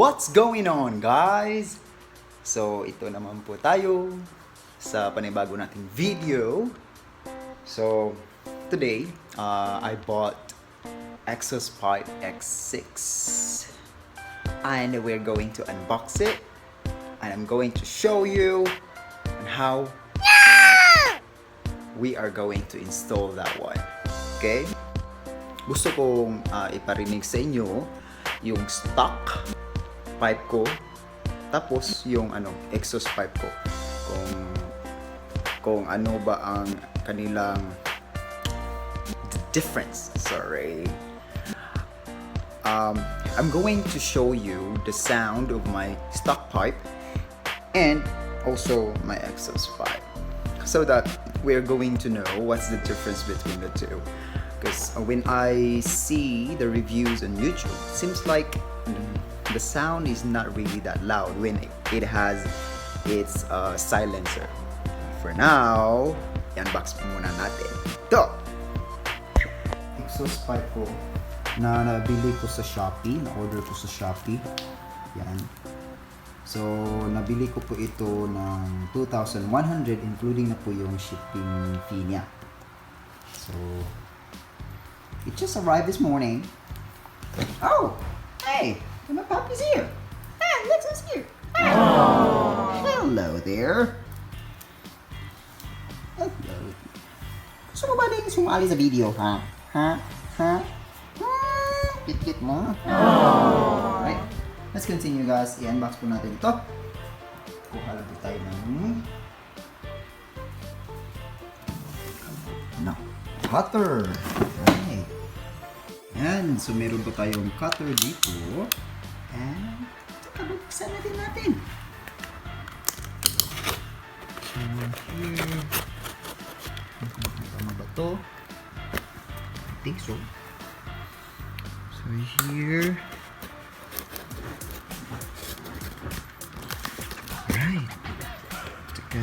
What's going on, guys? So, ito naman po tayo sa panibago nating video. So, today, I bought Exos Pipe X6 and we're going to unbox it and I'm going to show you on how we are going to install that one. Okay? Gusto kong iparinig sa inyo yung stock pipe ko, tapos yung exhaust pipe ko, kung ano ba ang kanilang difference. Sorry. I'm going to show you the sound of my stock pipe and also my exhaust pipe, so that we're going to know what's the difference between the two. Because when I see the reviews on YouTube, it seems like the sound is not really that loud when it has its silencer. For now, i-unbox muna natin ito. Exhaust pipe ko na nabili ko sa Shopee, na-order ko sa Shopee. Yan. So, nabili ko po ito ng 2,100 including na po yung shipping fee niya. So, it just arrived this morning. Oh, hey, my puppy's here. Hey, Alexa's here. Hey. Hello there. Hello. Gusto mo ba din sumali sa video, ha? Ha? Kit-kit mo. Alright, let's continue, guys. I-unbox po natin ito. Kuha lang po tayo ng cutter. Right. Yan. So, meron po tayong cutter dito. And, buksan natin. So, here. Tama ba ito? I think so. So, here. Right. Tsaka,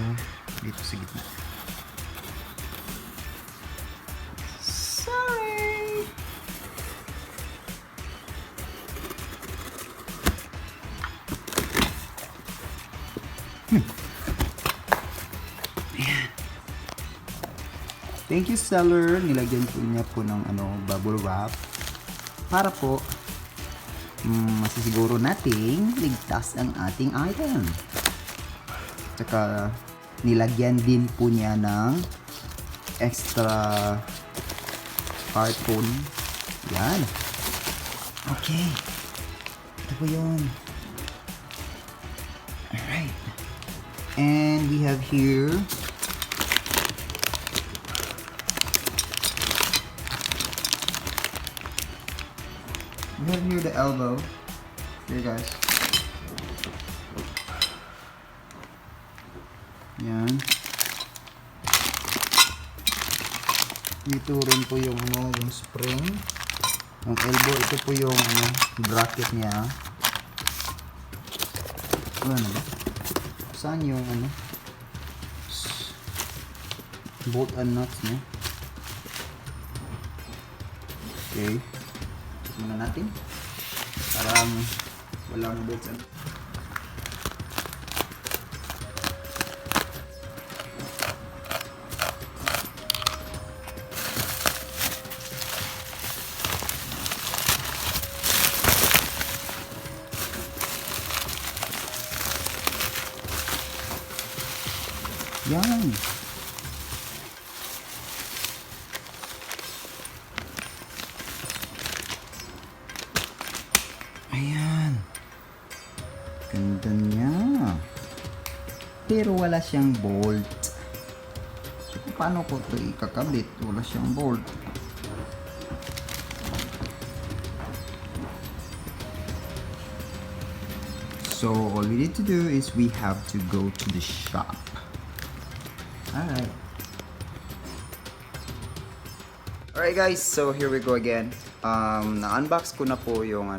dito sa gitna. Thank you, seller. Nilagyan po niya po ng bubble wrap para po masisiguro nating ligtas ang ating item. Tsaka nilagyan din po niya ng extra carton. Yan. Okay. Ito po yun. Alright. And we have here the elbow. Here, guys. Yan. Dito rin po yung yung spring. Yung elbow, ito po yung bracket niya. Ano ba? Saan yung bolt and nuts niya? Okay. Check muna natin. Parang walang bolts and yan. Ayan. Ganda niya. Pero wala siyang bolt. So, paano ko ito ikakabit? Wala siyang bolt. So, all we need to do is we have to go to the shop. Alright. Alright, guys, so here we go again. Na-unbox ko na po yung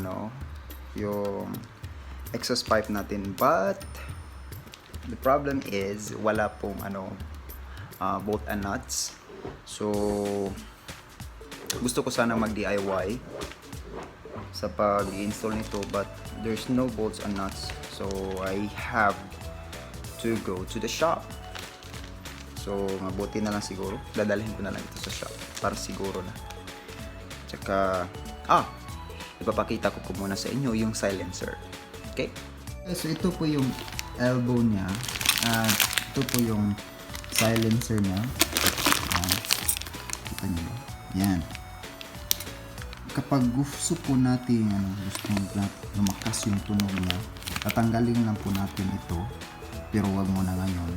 yung exhaust pipe natin, but the problem is wala pong bolt and nuts. So gusto ko sana mag DIY sa pag-install nito, but there's no bolts and nuts, so I have to go to the shop. So mabuti na lang siguro, dadalhin ko na lang ito sa shop para siguro na. Tsaka ipapakita ko po muna sa inyo yung silencer. Okay? So ito po yung elbow niya at ito po yung silencer niya. Kita niyo ba? Yan. Kapag gusto po natin gusto lumakas yung tunog niya, tatanggalin lang po natin ito, pero wag muna ngayon.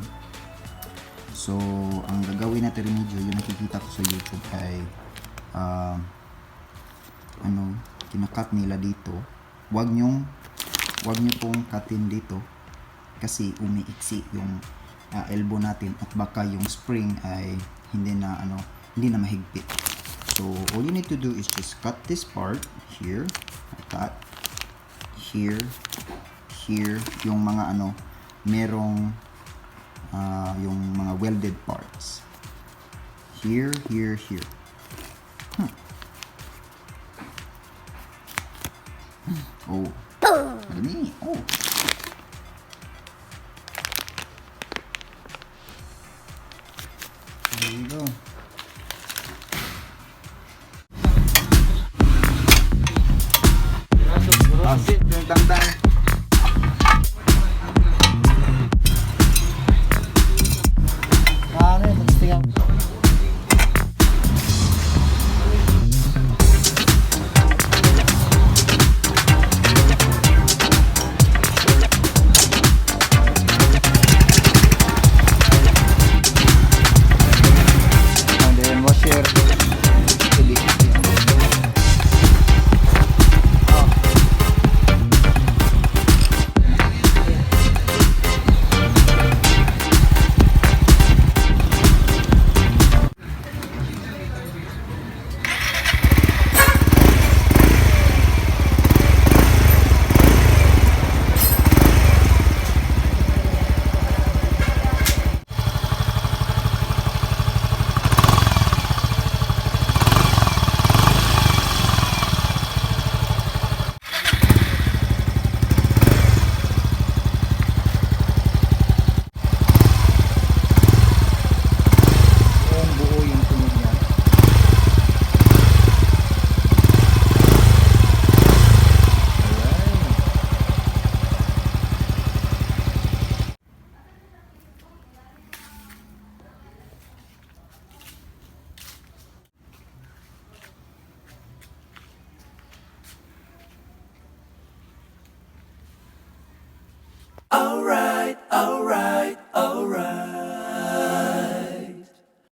So ang gagawin natin remedyo, yung nakikita ko sa YouTube ay kinakat nila dito. Wag nyo pong cutin dito kasi umiiksi yung elbow natin at baka yung spring ay hindi na mahigpit. So all you need to do is just cut this part here, cut here, yung mga merong yung mga welded parts here. Oh, madami. Oh,